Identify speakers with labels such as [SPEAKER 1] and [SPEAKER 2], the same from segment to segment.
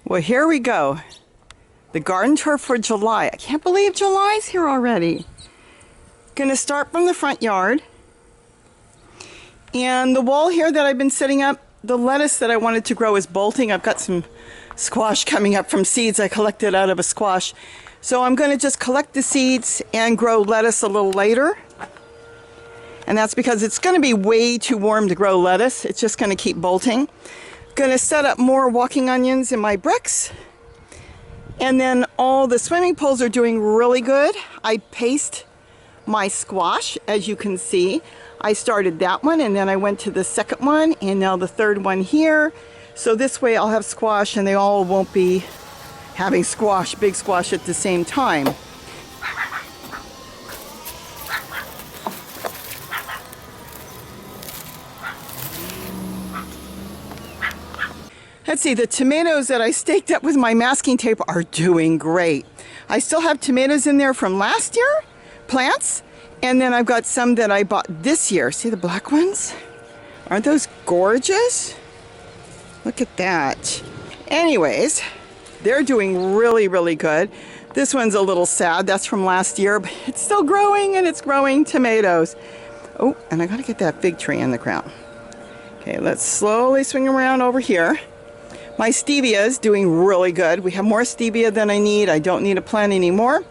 [SPEAKER 1] Well, here we go. The garden tour for July. I can't believe July's here already. Gonna start from the front yard. And the wall here that I've been setting up, the lettuce that I wanted to grow is bolting. I've got some squash coming up from seeds I collected out of a squash. So I'm gonna just collect the seeds and grow lettuce a little later. And that's because it's gonna be way too warm to grow lettuce. It's just gonna keep bolting. Gonna set up more walking onions in my bricks. And then all the swimming pools are doing really good. I paced my squash, as you can see. I started that one and then I went to the second one and now the third one here. So this way I'll have squash and they all won't be having squash, big squash at the same time. Let's see, the tomatoes that I staked up with my masking tape are doing great. I still have tomatoes in there from last year, plants, and then I've got some that I bought this year. See the black ones? Aren't those gorgeous? Look at that. Anyways, they're doing really, really good. This one's a little sad. That's from last year, but it's still growing and it's growing tomatoes. Oh, and I gotta get that fig tree in the ground. Okay, let's slowly swing around over here. My stevia is doing really good. We have more stevia than I need. I don't need a plant anymore.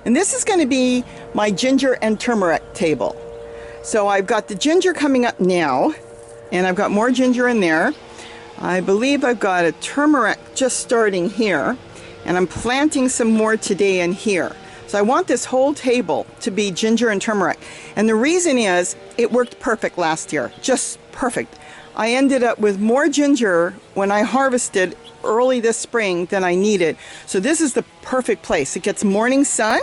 [SPEAKER 1] And this is going to be my ginger and turmeric table. So I've got the ginger coming up now, and I've got more ginger in there. I believe I've got a turmeric just starting here, and I'm planting some more today in here. So I want this whole table to be ginger and turmeric. And the reason is it worked perfect last year, just perfect. I ended up with more ginger when I harvested early this spring than I needed. So this is the perfect place. It gets morning sun,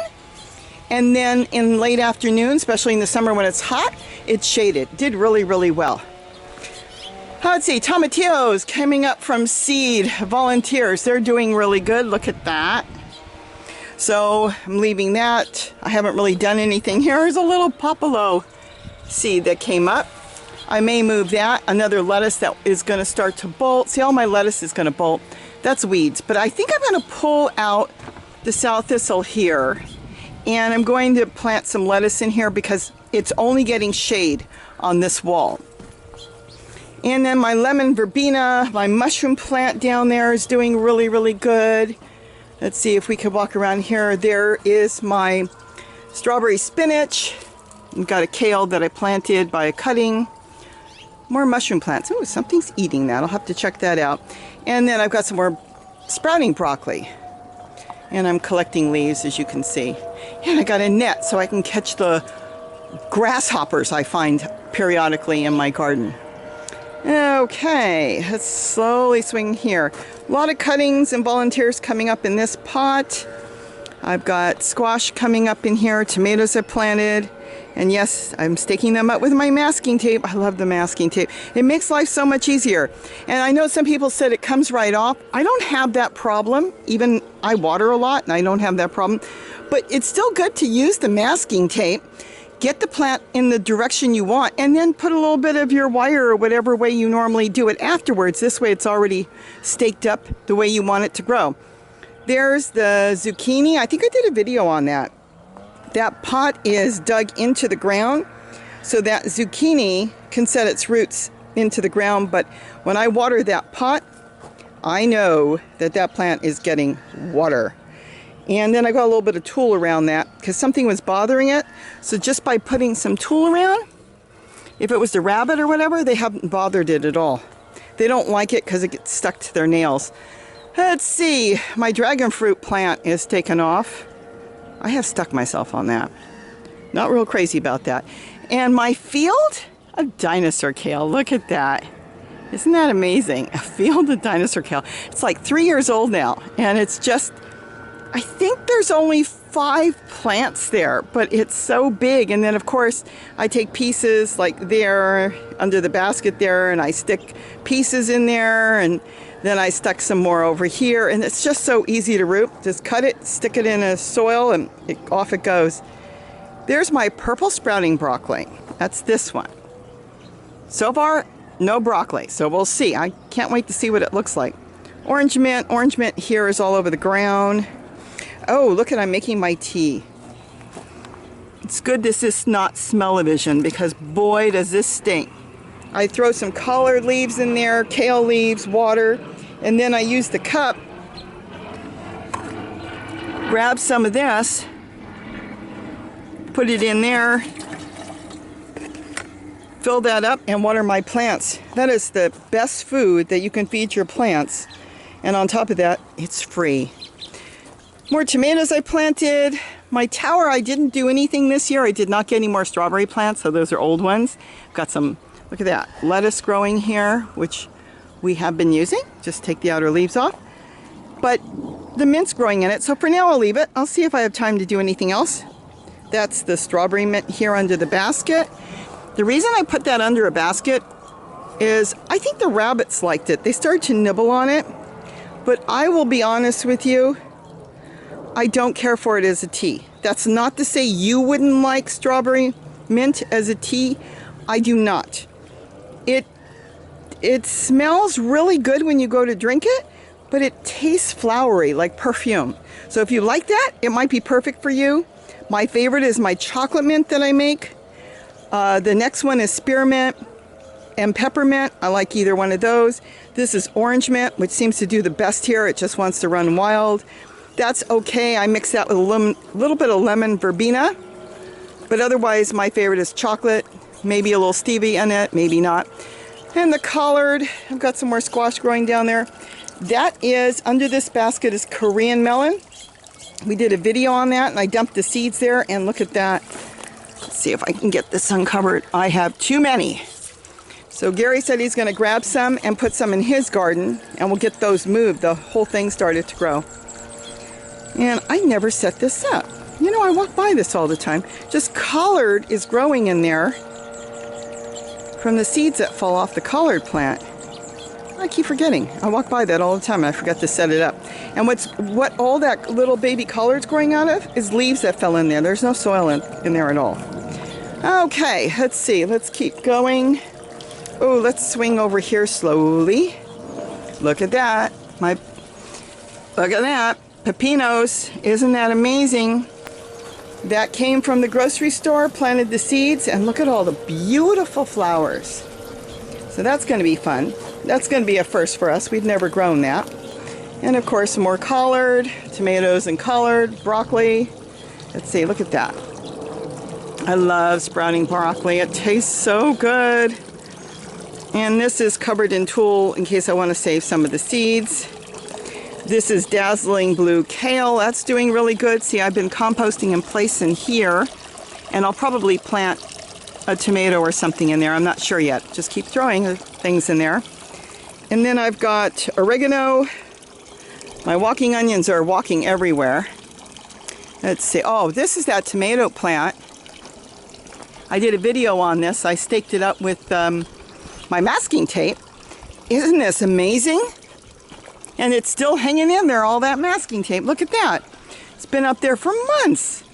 [SPEAKER 1] and then in late afternoon, especially in the summer when it's hot, it's shaded. Did really, really well. Let's see, Tomatillos coming up from seed. Volunteers, they're doing really good. Look at that. So I'm leaving that. I haven't really done anything. Here's a little popolo seed that came up. I may move that. Another lettuce that is going to start to bolt. See, all my lettuce is going to bolt. That's weeds. But I think I'm going to pull out the sow thistle here. And I'm going to plant some lettuce in here because it's only getting shade on this wall. And then my lemon verbena, my mushroom plant down there is doing really, really good. Let's see if we can walk around here. There is my strawberry spinach. I've got a kale that I planted by a cutting. More mushroom plants. Oh, something's eating that. I'll have to check that out. And then I've got some more sprouting broccoli. And I'm collecting leaves, as you can see. And I got a net so I can catch the grasshoppers I find periodically in my garden. Okay, let's slowly swing here. A lot of cuttings and volunteers coming up in this pot. I've got squash coming up in here, tomatoes I've planted. And yes, I'm staking them up with my masking tape. I love the masking tape. It makes life so much easier. And I know some people said it comes right off. I don't have that problem. Even I water a lot and I don't have that problem. But it's still good to use the masking tape. Get the plant in the direction you want and then put a little bit of your wire or whatever way you normally do it afterwards. This way it's already staked up the way you want it to grow. There's the zucchini. I think I did a video on that. That pot is dug into the ground, so that zucchini can set its roots into the ground. But when I water that pot, I know that that plant is getting water. And then I got a little bit of tulle around that because something was bothering it. So just by putting some tulle around, if it was the rabbit or whatever, they haven't bothered it at all. They don't like it because it gets stuck to their nails. Let's see, my dragon fruit plant is taken off. I have stuck myself on that. Not real crazy about that. And my field of dinosaur kale. Look at that. Isn't that amazing? A field of dinosaur kale. It's like 3 years old now. And it's just, I think there's only 5 plants there, but it's so big. And then of course I take pieces like there under the basket there and I stick pieces in there, and then I stuck some more over here, and it's just so easy to root. Just cut it, stick it in a soil, and off it goes. There's my purple sprouting broccoli. That's this one. So far, no broccoli, so we'll see. I can't wait to see what it looks like. Orange mint here is all over the ground. Oh, look at, I'm making my tea. It's good this is not smell-o-vision because boy does this stink. I throw some collard leaves in there, kale leaves, water, and then I use the cup, grab some of this, put it in there, fill that up, and water my plants. That is the best food that you can feed your plants. And on top of that, it's free. More tomatoes I planted. My tower, I didn't do anything this year. I did not get any more strawberry plants, so those are old ones. Got some, look at that, lettuce growing here, which we have been using. Just take the outer leaves off. But the mint's growing in it, so for now I'll leave it. I'll see if I have time to do anything else. That's the strawberry mint here under the basket. The reason I put that under a basket is I think the rabbits liked it. They started to nibble on it, but I will be honest with you, I don't care for it as a tea. That's not to say you wouldn't like strawberry mint as a tea. I do not. It smells really good when you go to drink it, but it tastes flowery, like perfume. So if you like that, it might be perfect for you. My favorite is my chocolate mint that I make. The next one is spearmint and peppermint. I like either one of those. This is orange mint, which seems to do the best here. It just wants to run wild. That's okay. I mix that with a little bit of lemon verbena. But otherwise, my favorite is chocolate. Maybe a little stevia in it, maybe not. And the collard, I've got some more squash growing down there. That is, under this basket is Korean melon. We did a video on that, and I dumped the seeds there, and look at that. Let's see if I can get this uncovered. I have too many. So Gary said he's going to grab some and put some in his garden, and we'll get those moved. The whole thing started to grow. And I never set this up. You know, I walk by this all the time. Just collard is growing in there from the seeds that fall off the collard plant. I keep forgetting. I walk by that all the time and I forget to set it up. And what all that little baby collard's growing out of is leaves that fell in there. There's no soil in there at all. Okay, let's see. Let's keep going. Oh, let's swing over here slowly. Look at that. Look at that. Pepinos. Isn't that amazing? That came from the grocery store, planted the seeds, and look at all the beautiful flowers. So that's going to be fun. That's going to be a first for us. We've never grown that. And of course, more collard, tomatoes and collard, broccoli. Let's see, look at that. I love sprouting broccoli. It tastes so good. And this is covered in tulle in case I want to save some of the seeds. This is Dazzling blue kale. That's doing really good. See, I've been composting in place in here, and I'll probably plant a tomato or something in there. I'm not sure yet. Just keep throwing things in there. And then I've got oregano. My walking onions are walking everywhere. Let's see. Oh, this is that tomato plant. I did a video on this. I staked it up with my masking tape. Isn't this amazing? And it's still hanging in there, all that masking tape. Look at that. It's been up there for months.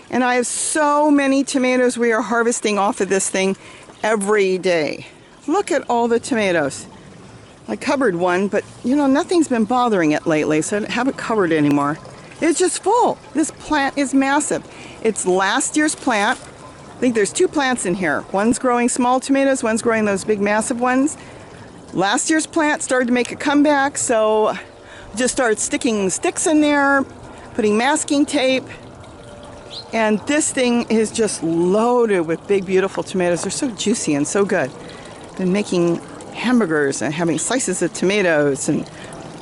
[SPEAKER 1] And I have so many tomatoes we are harvesting off of this thing every day. Look at all the tomatoes. I covered one, but you know, nothing's been bothering it lately, so I don't have it covered anymore. It's just full. This plant is massive. It's last year's plant. I think there's two plants in here. One's growing small tomatoes, one's growing those big massive ones. Last year's plant started to make a comeback, so just started sticking sticks in there, putting masking tape, and this thing is just loaded with big, beautiful tomatoes. They're so juicy and so good. Been making hamburgers and having slices of tomatoes, and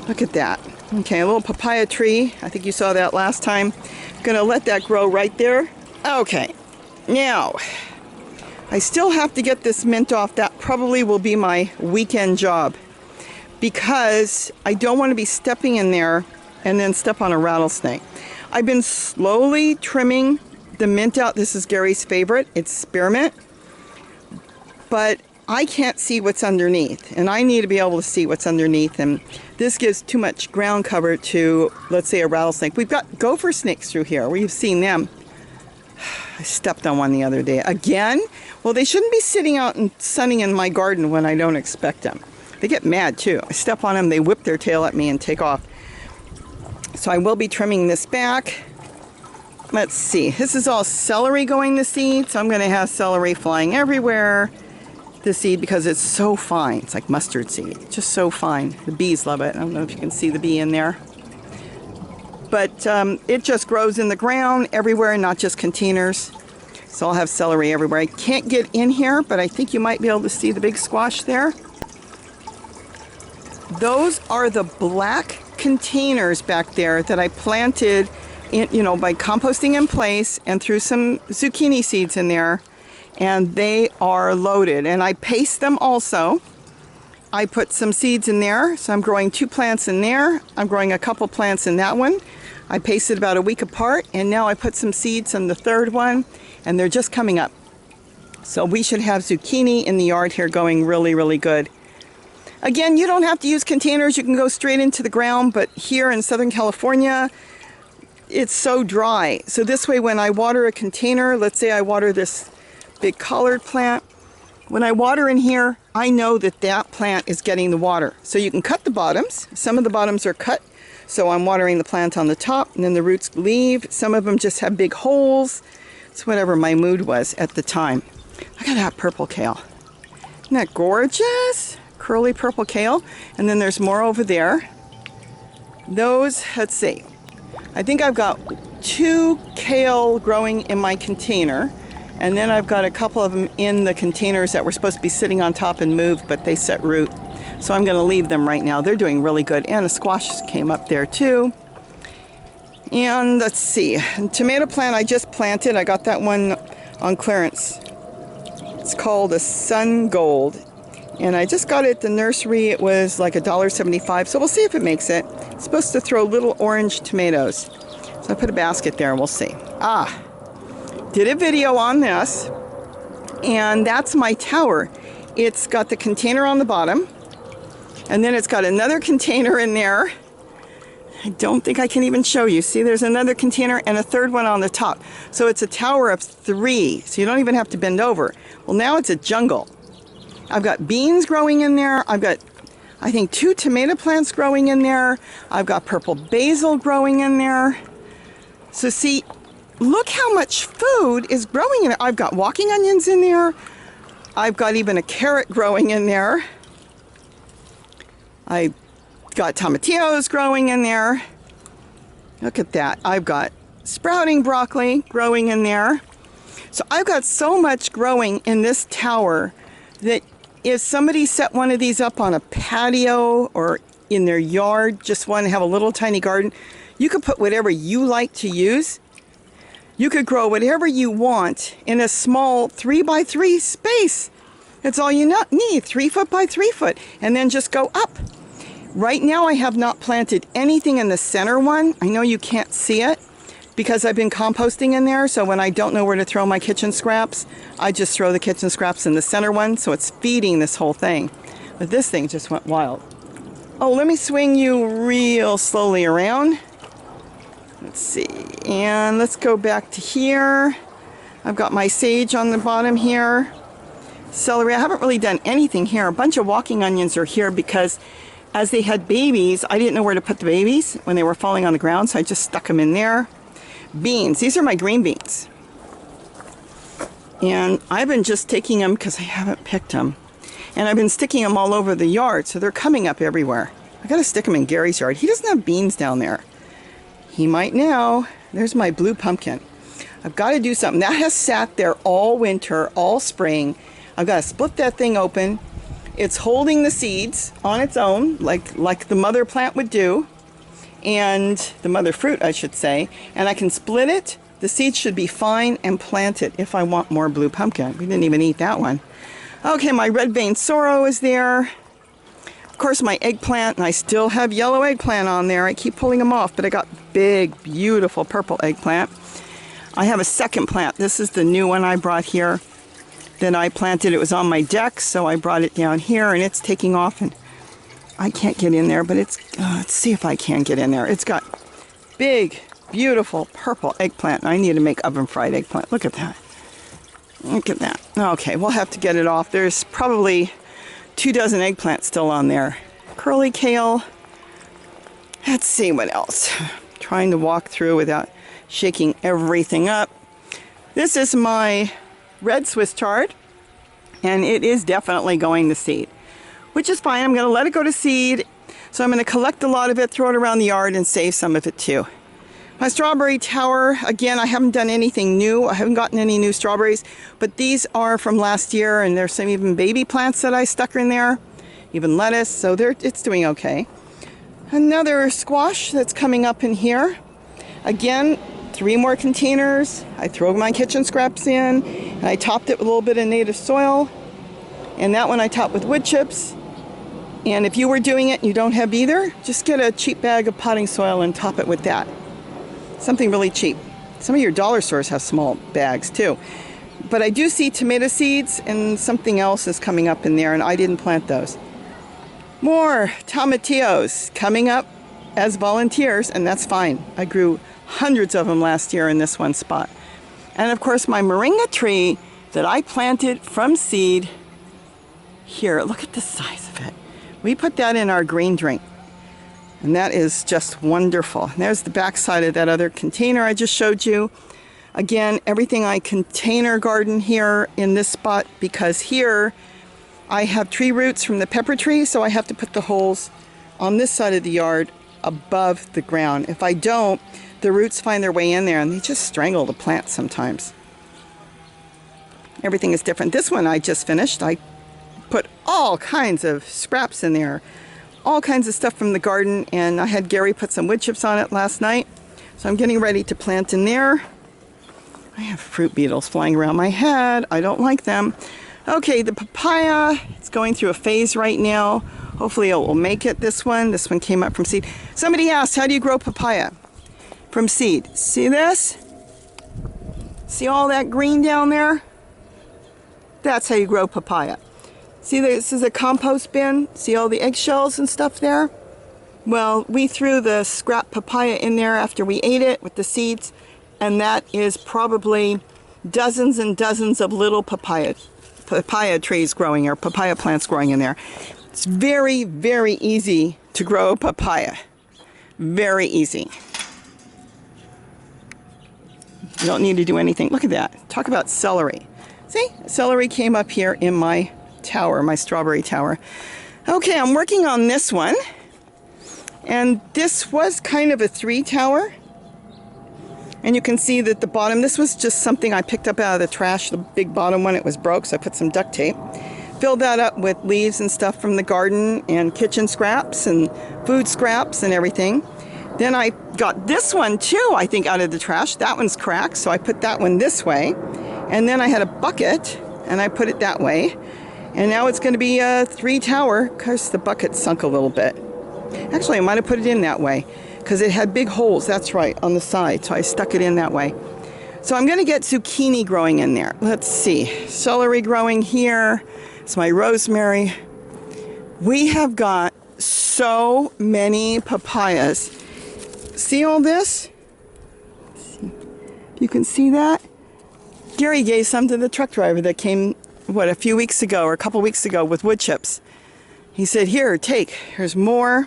[SPEAKER 1] look at that. Okay, a little papaya tree. I think you saw that last time. Gonna let that grow right there. Okay, now I still have to get this mint off. That probably will be my weekend job because I don't want to be stepping in there and then step on a rattlesnake. I've been slowly trimming the mint out. This is Gary's favorite. It's spearmint. But I can't see what's underneath, and I need to be able to see what's underneath, and this gives too much ground cover to, let's say, a rattlesnake. We've got gopher snakes through here. We've seen them. I stepped on one the other day. Again? Well, they shouldn't be sitting out and sunning in my garden when I don't expect them. They get mad too. I step on them, they whip their tail at me and take off. So I will be trimming this back. Let's see. This is all celery going to seed, so I'm going to have celery flying everywhere. The seed, because it's so fine. It's like mustard seed. Just so fine. The bees love it. I don't know if you can see the bee in there. But it just grows in the ground everywhere, not just containers. So I'll have celery everywhere. I can't get in here, but I think you might be able to see the big squash there. Those are the black containers back there that I planted in, by composting in place and threw some zucchini seeds in there. And they are loaded. And I paste them also. I put some seeds in there. So I'm growing 2 plants in there. I'm growing a couple plants in that one. I pasted about a week apart. And now I put some seeds in the third one. And they're just coming up. So we should have zucchini in the yard here going really, really good. Again, you don't have to use containers. You can go straight into the ground. But here in Southern California, it's so dry. So this way, when I water a container, let's say I water this big collard plant. When I water in here, I know that that plant is getting the water. So you can cut the bottoms. Some of the bottoms are cut, so I'm watering the plant on the top, and then the roots leave. Some of them just have big holes. It's whatever my mood was at the time. I got that purple kale. Isn't that gorgeous? Curly purple kale. And then there's more over there. Those, let's see. I think I've got 2 kale growing in my container. And then I've got a couple of them in the containers that were supposed to be sitting on top and moved, but they set root. So I'm going to leave them right now. They're doing really good. And a squash came up there too. And let's see. Tomato plant I just planted. I got that one on clearance. It's called a Sun Gold. And I just got it at the nursery. It was like $1.75. So we'll see if it makes it. It's supposed to throw little orange tomatoes. So I put a basket there and we'll see. Did a video on this, and that's my tower. It's got the container on the bottom, and then it's got another container in there. I don't think I can even show you. See, there's another container and a third one on the top. So it's a tower of 3, so you don't even have to bend over. Well, now it's a jungle. I've got beans growing in there. I've got, I think, 2 tomato plants growing in there. I've got purple basil growing in there. So see, look how much food is growing in it. I've got walking onions in there. I've got even a carrot growing in there. I got tomatillos growing in there. Look at that. I've got sprouting broccoli growing in there. So I've got so much growing in this tower that if somebody set one of these up on a patio or in their yard, just want to have a little tiny garden, you could put whatever you like to use. You could grow whatever you want in a small 3x3 space. That's all you need, 3 foot by 3 foot, and then just go up. Right now I have not planted anything in the center one. I know you can't see it because I've been composting in there, so when I don't know where to throw my kitchen scraps, I just throw the kitchen scraps in the center one, so it's feeding this whole thing. But this thing just went wild. Oh, let me swing you real slowly around. Let's see, and let's go back to here. I've got my sage on the bottom here. Celery, I haven't really done anything here. A bunch of walking onions are here because as they had babies, I didn't know where to put the babies when they were falling on the ground, so I just stuck them in there. Beans, these are my green beans. And I've been just taking them because I haven't picked them. And I've been sticking them all over the yard, so they're coming up everywhere. I gotta stick them in Gary's yard. He doesn't have beans down there. He might now. There's my blue pumpkin. I've got to do something. That has sat there all winter, all spring. I've got to split that thing open. It's holding the seeds on its own, like the mother plant would do. And the mother fruit, I should say. And I can split it. The seeds should be fine and plant it if I want more blue pumpkin. We didn't even eat that one. Okay, my red vein sorrel is there. Of course, my eggplant, and I still have yellow eggplant on there. I keep pulling them off, but I got big, beautiful purple eggplant. I have a second plant. This is the new one I brought here that I planted. It was on my deck, so I brought it down here, and it's taking off, and I can't get in there, but it's, let's see if I can get in there. It's got big, beautiful purple eggplant. I need to make oven-fried eggplant. Look at that. Look at that. Okay, we'll have to get it off. There's probably 2 dozen eggplants still on there. Curly kale. Let's see what else. Trying to walk through without shaking everything up. This is my red Swiss chard, and it is definitely going to seed, which is fine. I'm going to let it go to seed. So I'm going to collect a lot of it, throw it around the yard, and save some of it too. My strawberry tower, again, I haven't done anything new. I haven't gotten any new strawberries, but these are from last year, and there's some even baby plants that I stuck in there, even lettuce, so it's doing okay. Another squash that's coming up in here. Again, 3 more containers. I throw my kitchen scraps in, and I topped it with a little bit of native soil, and that one I topped with wood chips. And if you were doing it and you don't have either, just get a cheap bag of potting soil and top it with that. Something really cheap. Some of your dollar stores have small bags too. But I do see tomato seeds, and something else is coming up in there, and I didn't plant those. More tomatillos coming up as volunteers, and that's fine. I grew hundreds of them last year in this one spot. And of course my moringa tree that I planted from seed. Here, look at the size of it. We put that in our green drink, and that is just wonderful. And there's the back side of that other container I just showed you. Again, everything I container garden here in this spot, because here I have tree roots from the pepper tree, so I have to put the holes on this side of the yard above the ground. If I don't, the roots find their way in there and they just strangle the plant sometimes. Everything is different. This one I just finished. I put all kinds of scraps in there, all kinds of stuff from the garden, and I had Gary put some wood chips on it last night, so I'm getting ready to plant in there. I have fruit beetles flying around my head. I don't like them. Okay, the papaya, it's going through a phase right now. Hopefully it will make it, this one. This one came up from seed. Somebody asked, how do you grow papaya? From seed. See this? See all that green down there? That's how you grow papaya. See, this is a compost bin. See all the eggshells and stuff there? Well, we threw the scrap papaya in there after we ate it with the seeds, and that is probably dozens and dozens of little papaya trees growing, or papaya plants growing in there. It's very, very easy to grow papaya. Very easy. You don't need to do anything. Look at that. Talk about celery. See? Celery came up here in my tower, my strawberry tower. Okay, I'm working on this one. And this was kind of a 3 tower. And you can see that the bottom, this was just something I picked up out of the trash, the big bottom one, it was broke, so I put some duct tape. Filled that up with leaves and stuff from the garden and kitchen scraps and food scraps and everything. Then I got this one too, I think, out of the trash. That one's cracked, so I put that one this way. And then I had a bucket, and I put it that way. And now it's going to be a 3 tower, because the bucket sunk a little bit. Actually, I might have put it in that way, because it had big holes, that's right, on the side. So I stuck it in that way. So I'm going to get zucchini growing in there. Let's see. Celery growing here. It's my rosemary. We have got so many papayas. See all this? You can see that? Gary gave some to the truck driver that came, what, a few weeks ago or a couple weeks ago with wood chips. He said, here, take. Here's more.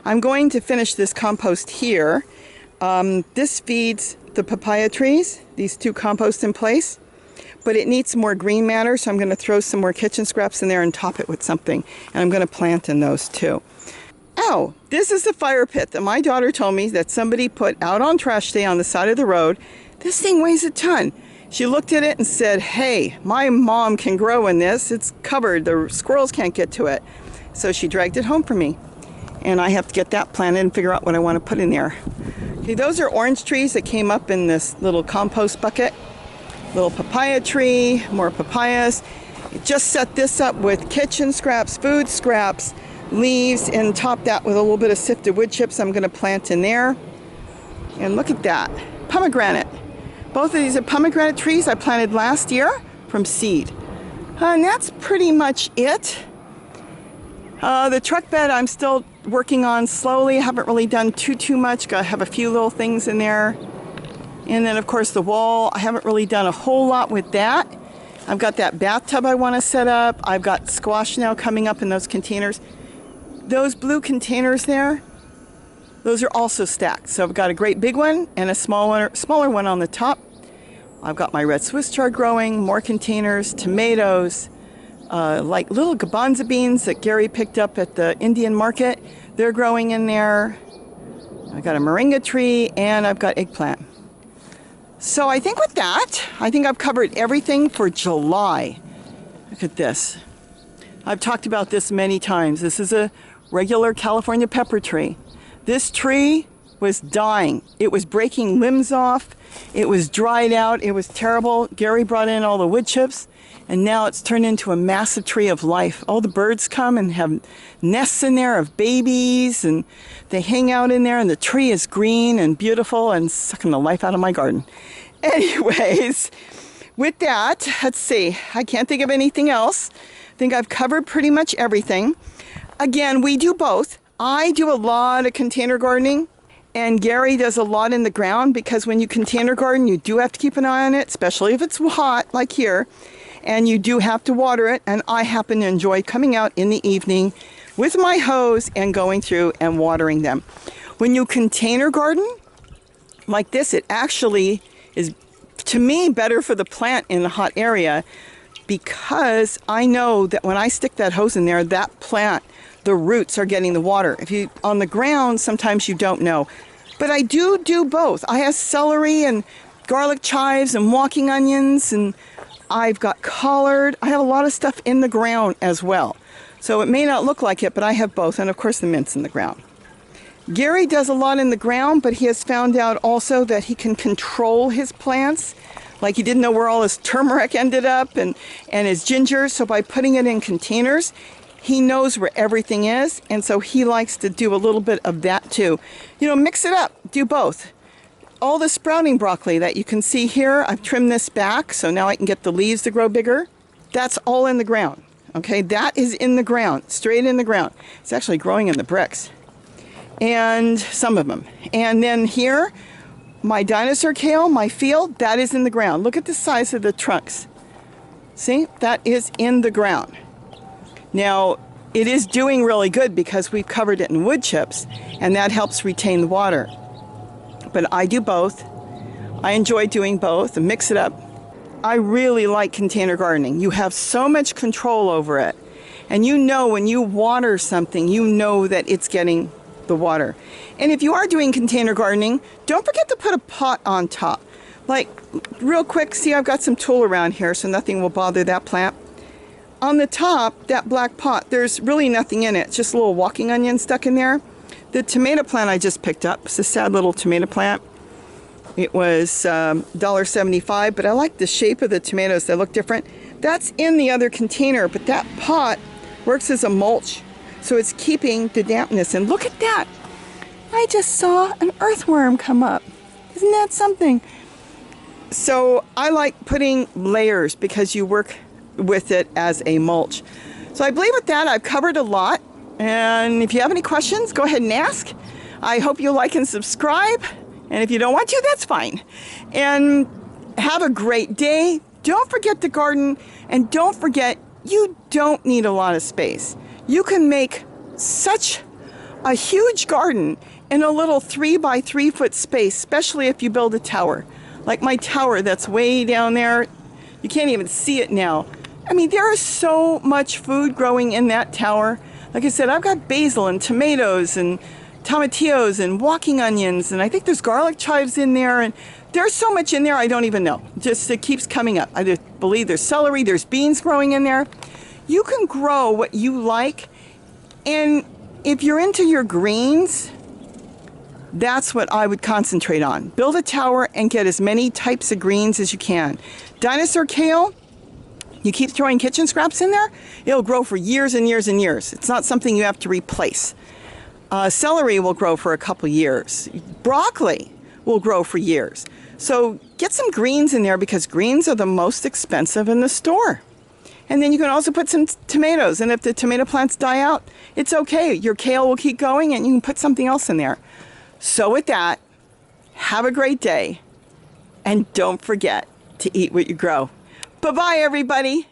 [SPEAKER 1] I'm going to finish this compost here. This feeds the papaya trees, these 2 composts in place. But it needs some more green matter, so I'm going to throw some more kitchen scraps in there and top it with something. And I'm going to plant in those too. Oh, this is the fire pit that my daughter told me that somebody put out on trash day on the side of the road. This thing weighs a ton. She looked at it and said, hey, my mom can grow in this. It's covered. The squirrels can't get to it. So she dragged it home for me. And I have to get that planted and figure out what I want to put in there. Okay, those are orange trees that came up in this little compost bucket. Little papaya tree, more papayas. Just set this up with kitchen scraps, food scraps, leaves, and top that with a little bit of sifted wood chips I'm going to plant in there. And look at that. Pomegranate. Both of these are pomegranate trees I planted last year from seed. And that's pretty much it. The truck bed I'm still working on slowly. I haven't really done too much. Got to have a few little things in there. And then of course the wall, I haven't really done a whole lot with that. I've got that bathtub I want to set up. I've got squash now coming up in those containers. Those blue containers there, those are also stacked. So I've got a great big one and a smaller one on the top. I've got my red Swiss chard growing, more containers, tomatoes, like little garbanzo beans that Gary picked up at the Indian market. They're growing in there. I've got a moringa tree and I've got eggplant. So I think with that, I think I've covered everything for July. Look at this. I've talked about this many times. This is a regular California pepper tree. This tree was dying. It was breaking limbs off. It was dried out. It was terrible. Gary brought in all the wood chips, and now it's turned into a massive tree of life. All the birds come and have nests in there of babies, and they hang out in there, and the tree is green and beautiful and sucking the life out of my garden. Anyways, with that, let's see. I can't think of anything else. I think I've covered pretty much everything. Again, we do both. I do a lot of container gardening, and Gary does a lot in the ground, because when you container garden, you do have to keep an eye on it, especially if it's hot like here, and you do have to water it. And I happen to enjoy coming out in the evening with my hose and going through and watering them. When you container garden like this, it actually is, to me, better for the plant in the hot area, because I know that when I stick that hose in there, that plant, the roots are getting the water. If you on the ground, sometimes you don't know. But I do both. I have celery and garlic chives and walking onions, and I've got collard. I have a lot of stuff in the ground as well. So it may not look like it, but I have both. And of course the mint's in the ground. Gary does a lot in the ground, but he has found out also that he can control his plants. Like, he didn't know where all his turmeric ended up and his ginger. So by putting it in containers, he knows where everything is, and so he likes to do a little bit of that too. You know, mix it up, do both. All the sprouting broccoli that you can see here, I've trimmed this back, so now I can get the leaves to grow bigger. That's all in the ground, okay? That is in the ground, straight in the ground. It's actually growing in the bricks, and some of them. And then here, my dinosaur kale, my field, that is in the ground. Look at the size of the trunks. See, that is in the ground. Now, it is doing really good because we've covered it in wood chips, and that helps retain the water. But I do both. I enjoy doing both and mix it up. I really like container gardening. You have so much control over it. And you know when you water something, you know that it's getting the water. And if you are doing container gardening, don't forget to put a pot on top. Like, real quick, see, I've got some tulle around here so nothing will bother that plant. On the top, that black pot, there's really nothing in it. It's just a little walking onion stuck in there. The tomato plant I just picked up, it's a sad little tomato plant. It was $1.75, but I like the shape of the tomatoes. They look different. That's in the other container, but that pot works as a mulch. So it's keeping the dampness. And look at that. I just saw an earthworm come up. Isn't that something? So I like putting layers because you work with it as a mulch. So I believe with that I've covered a lot, and if you have any questions, go ahead and ask. I hope you like and subscribe, and if you don't want to, that's fine. And have a great day. Don't forget to garden, and don't forget, you don't need a lot of space. You can make such a huge garden in a little 3 by 3 foot space, especially if you build a tower. Like my tower that's way down there, you can't even see it now. I mean, there is so much food growing in that tower. Like I said, I've got basil and tomatoes and tomatillos and walking onions, and I think there's garlic chives in there, and there's so much in there I don't even know. Just it keeps coming up. I just believe there's celery, there's beans growing in there. You can grow what you like, and if you're into your greens, that's what I would concentrate on. Build a tower and get as many types of greens as you can. Dinosaur kale, you keep throwing kitchen scraps in there, it'll grow for years and years and years. It's not something you have to replace. Celery will grow for a couple years. Broccoli will grow for years. So get some greens in there, because greens are the most expensive in the store. And then you can also put some tomatoes, and if the tomato plants die out, it's okay. Your kale will keep going, and you can put something else in there. So with that, have a great day, and don't forget to eat what you grow. Bye. Bye-bye, everybody.